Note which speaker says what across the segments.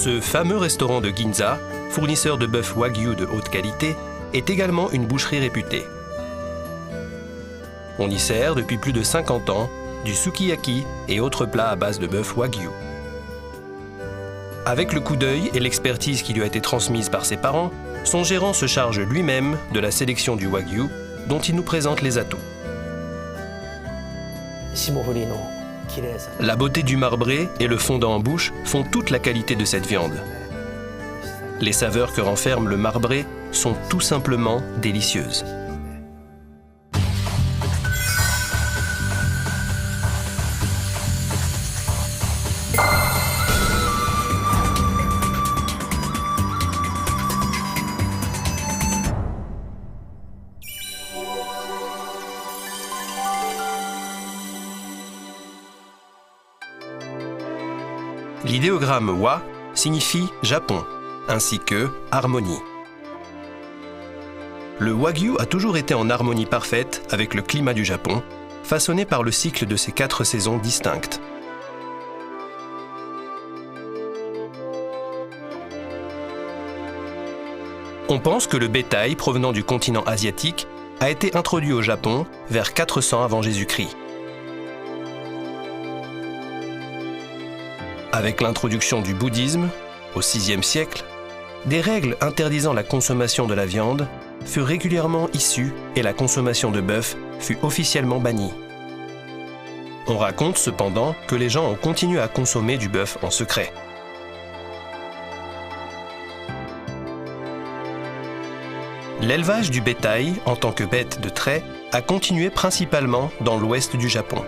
Speaker 1: Ce fameux restaurant de Ginza, fournisseur de bœuf wagyu de haute qualité, est également une boucherie réputée. On y sert depuis plus de 50 ans du sukiyaki et autres plats à base de bœuf wagyu. Avec le coup d'œil et l'expertise qui lui a été transmise par ses parents, son gérant se charge lui-même de la sélection du wagyu, dont il nous présente les atouts. La beauté du marbré et le fondant en bouche font toute la qualité de cette viande. Les saveurs que renferme le marbré sont tout simplement délicieuses. L'idéogramme wa signifie Japon, ainsi que harmonie. Le wagyu a toujours été en harmonie parfaite avec le climat du Japon, façonné par le cycle de ses 4 saisons distinctes. On pense que le bétail provenant du continent asiatique a été introduit au Japon vers 400 avant Jésus-Christ. Avec l'introduction du bouddhisme, au VIe siècle, des règles interdisant la consommation de la viande furent régulièrement issues et la consommation de bœuf fut officiellement bannie. On raconte cependant que les gens ont continué à consommer du bœuf en secret. L'élevage du bétail en tant que bête de trait a continué principalement dans l'ouest du Japon.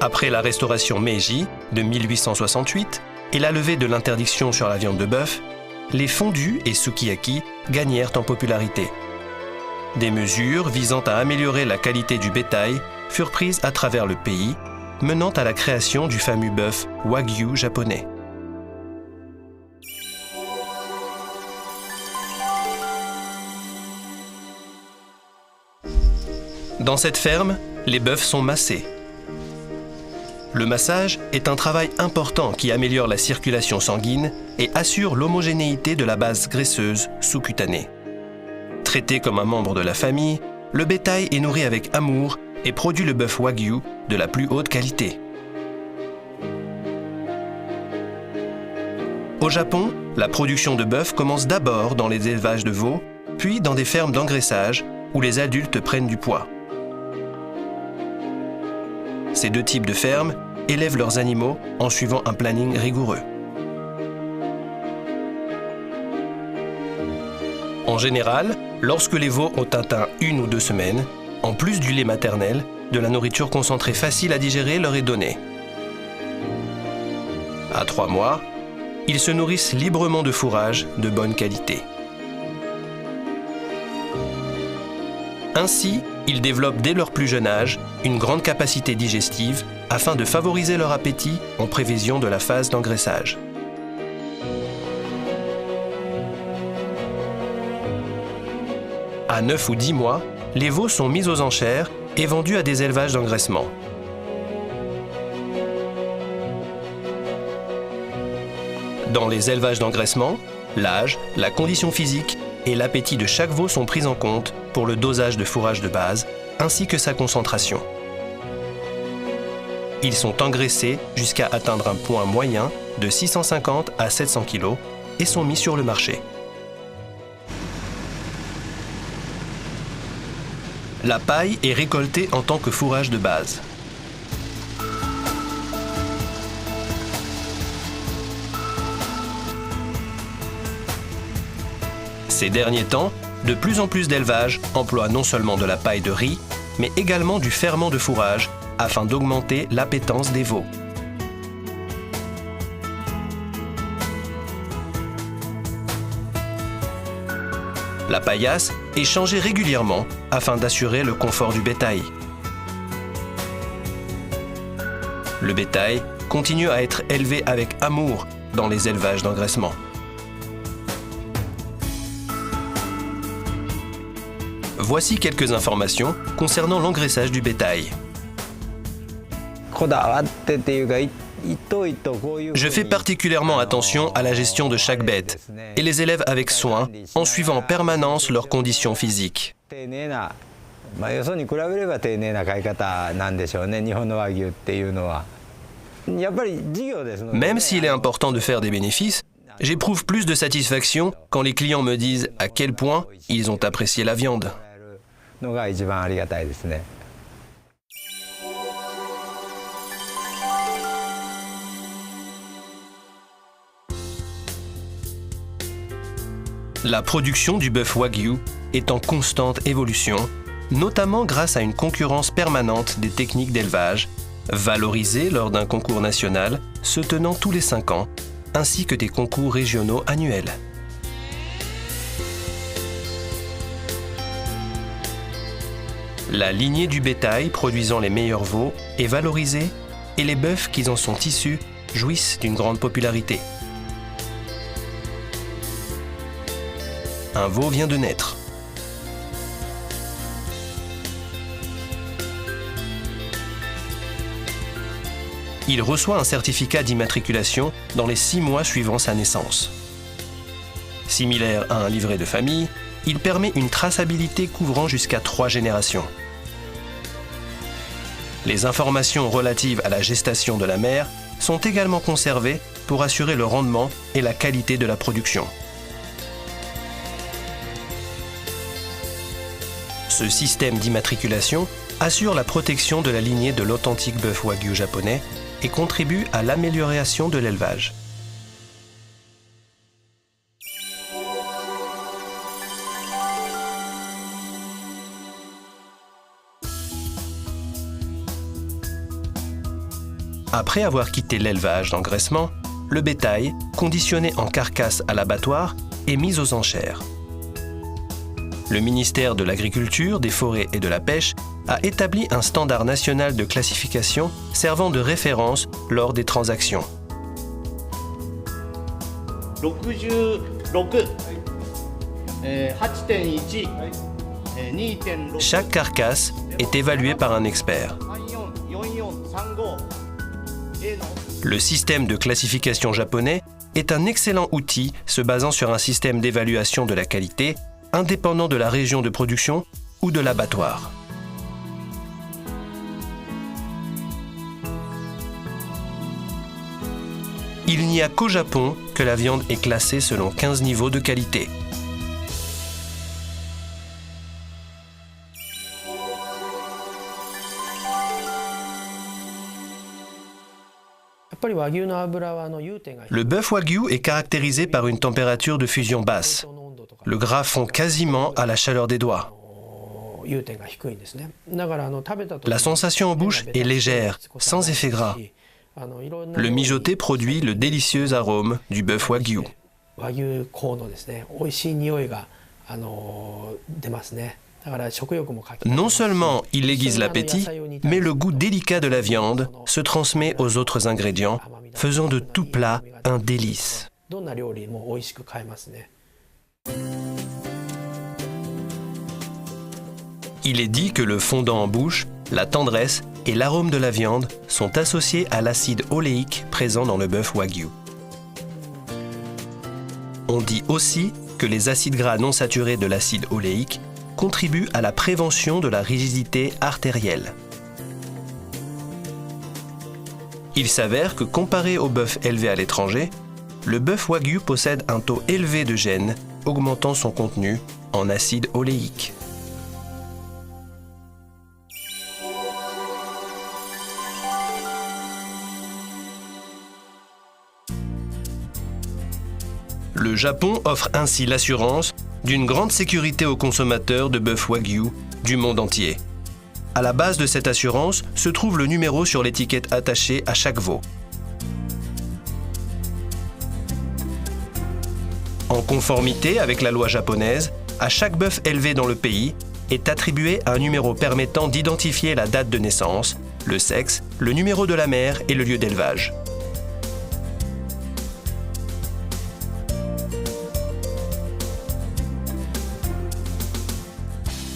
Speaker 1: Après la restauration Meiji de 1868 et la levée de l'interdiction sur la viande de bœuf, les fondus et sukiyaki gagnèrent en popularité. Des mesures visant à améliorer la qualité du bétail furent prises à travers le pays, menant à la création du fameux bœuf wagyu japonais. Dans cette ferme, les bœufs sont massés. Le massage est un travail important qui améliore la circulation sanguine et assure l'homogénéité de la base graisseuse sous-cutanée. Traité comme un membre de la famille, le bétail est nourri avec amour et produit le bœuf wagyu de la plus haute qualité. Au Japon, la production de bœuf commence d'abord dans les élevages de veaux, puis dans des fermes d'engraissage où les adultes prennent du poids. Ces deux types de fermes élèvent leurs animaux en suivant un planning rigoureux. En général, lorsque les veaux ont atteint 1 ou 2 semaines, en plus du lait maternel, de la nourriture concentrée facile à digérer leur est donnée. À 3 mois, ils se nourrissent librement de fourrage de bonne qualité. Ainsi, ils développent dès leur plus jeune âge une grande capacité digestive afin de favoriser leur appétit en prévision de la phase d'engraissage. À 9 ou 10 mois, les veaux sont mis aux enchères et vendus à des élevages d'engraissement. Dans les élevages d'engraissement, l'âge, la condition physique et l'appétit de chaque veau sont pris en compte pour le dosage de fourrage de base, ainsi que sa concentration. Ils sont engraissés jusqu'à atteindre un poids moyen de 650 à 700 kg et sont mis sur le marché. La paille est récoltée en tant que fourrage de base. Ces derniers temps, de plus en plus d'élevages emploient non seulement de la paille de riz, mais également du ferment de fourrage afin d'augmenter l'appétence des veaux. La paillasse est changée régulièrement afin d'assurer le confort du bétail. Le bétail continue à être élevé avec amour dans les élevages d'engraissement. Voici quelques informations concernant l'engraissage du bétail.
Speaker 2: こだわってっていうか
Speaker 1: Je fais particulièrement attention à la gestion de chaque bête et les élève avec soin en suivant en permanence leurs conditions physiques. Même s'il est important de faire des bénéfices, j'éprouve plus de satisfaction quand les clients me disent à quel point ils ont apprécié la viande. La production du bœuf Wagyu est en constante évolution, notamment grâce à une concurrence permanente des techniques d'élevage, valorisées lors d'un concours national se tenant tous les 5 ans, ainsi que des concours régionaux annuels. La lignée du bétail produisant les meilleurs veaux est valorisée et les bœufs qui en sont issus jouissent d'une grande popularité. Un veau vient de naître. Il reçoit un certificat d'immatriculation dans les 6 mois suivant sa naissance. Similaire à un livret de famille, il permet une traçabilité couvrant jusqu'à 3 générations. Les informations relatives à la gestation de la mère sont également conservées pour assurer le rendement et la qualité de la production. Ce système d'immatriculation assure la protection de la lignée de l'authentique bœuf Wagyu japonais et contribue à l'amélioration de l'élevage. Après avoir quitté l'élevage d'engraissement, le bétail, conditionné en carcasse à l'abattoir, est mis aux enchères. Le ministère de l'Agriculture, des Forêts et de la Pêche a établi un standard national de classification servant de référence lors des transactions. Chaque carcasse est évaluée par un expert. Le système de classification japonais est un excellent outil se basant sur un système d'évaluation de la qualité indépendant de la région de production ou de l'abattoir. Il n'y a qu'au Japon que la viande est classée selon 15 niveaux de qualité. Le bœuf Wagyu est caractérisé par une température de fusion basse. Le gras fond quasiment à la chaleur des doigts. La sensation en bouche est légère, sans effet gras. Le mijoté produit le délicieux arôme du bœuf Wagyu. Non seulement il aiguise l'appétit, mais le goût délicat de la viande se transmet aux autres ingrédients, faisant de tout plat un délice. Il est dit que le fondant en bouche, la tendresse et l'arôme de la viande sont associés à l'acide oléique présent dans le bœuf Wagyu. On dit aussi que les acides gras non saturés de l'acide oléique contribuent à la prévention de la rigidité artérielle. Il s'avère que comparé au bœuf élevé à l'étranger, le bœuf Wagyu possède un taux élevé de gènes, augmentant son contenu en acide oléique. Le Japon offre ainsi l'assurance d'une grande sécurité aux consommateurs de bœuf Wagyu du monde entier. À la base de cette assurance se trouve le numéro sur l'étiquette attachée à chaque veau. En conformité avec la loi japonaise, à chaque bœuf élevé dans le pays est attribué un numéro permettant d'identifier la date de naissance, le sexe, le numéro de la mère et le lieu d'élevage.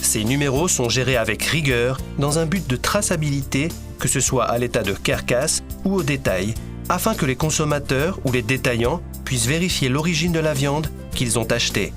Speaker 1: Ces numéros sont gérés avec rigueur dans un but de traçabilité, que ce soit à l'état de carcasse ou au détail, afin que les consommateurs ou les détaillants puissent vérifier l'origine de la viande qu'ils ont achetée.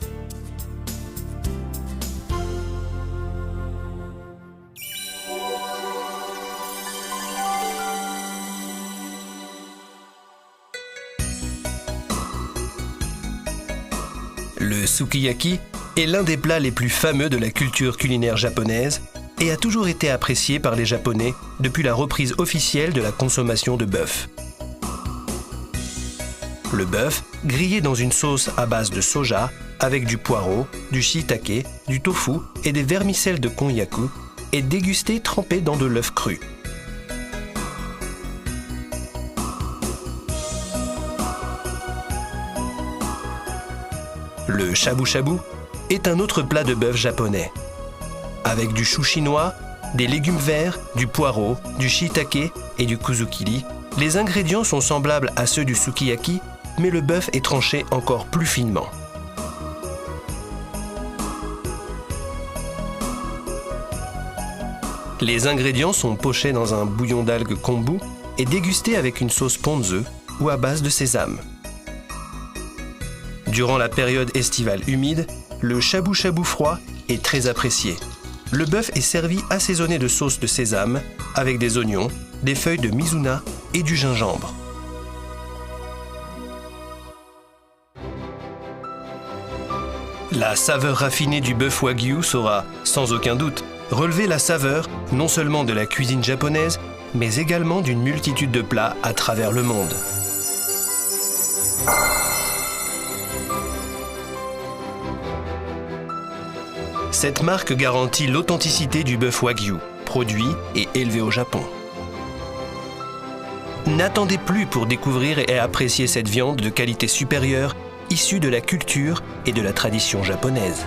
Speaker 1: Le sukiyaki est l'un des plats les plus fameux de la culture culinaire japonaise et a toujours été apprécié par les Japonais depuis la reprise officielle de la consommation de bœuf. Le bœuf, grillé dans une sauce à base de soja, avec du poireau, du shiitake, du tofu et des vermicelles de konnyaku, est dégusté trempé dans de l'œuf cru. Le shabu-shabu est un autre plat de bœuf japonais. Avec du chou chinois, des légumes verts, du poireau, du shiitake et du kuzukiri, les ingrédients sont semblables à ceux du sukiyaki, mais le bœuf est tranché encore plus finement. Les ingrédients sont pochés dans un bouillon d'algues kombu et dégustés avec une sauce ponzu ou à base de sésame. Durant la période estivale humide, le shabu-shabu froid est très apprécié. Le bœuf est servi assaisonné de sauce de sésame avec des oignons, des feuilles de mizuna et du gingembre. La saveur raffinée du bœuf wagyu saura, sans aucun doute, relever la saveur non seulement de la cuisine japonaise, mais également d'une multitude de plats à travers le monde. Cette marque garantit l'authenticité du bœuf wagyu, produit et élevé au Japon. N'attendez plus pour découvrir et apprécier cette viande de qualité supérieure, issue de la culture et de la tradition japonaise.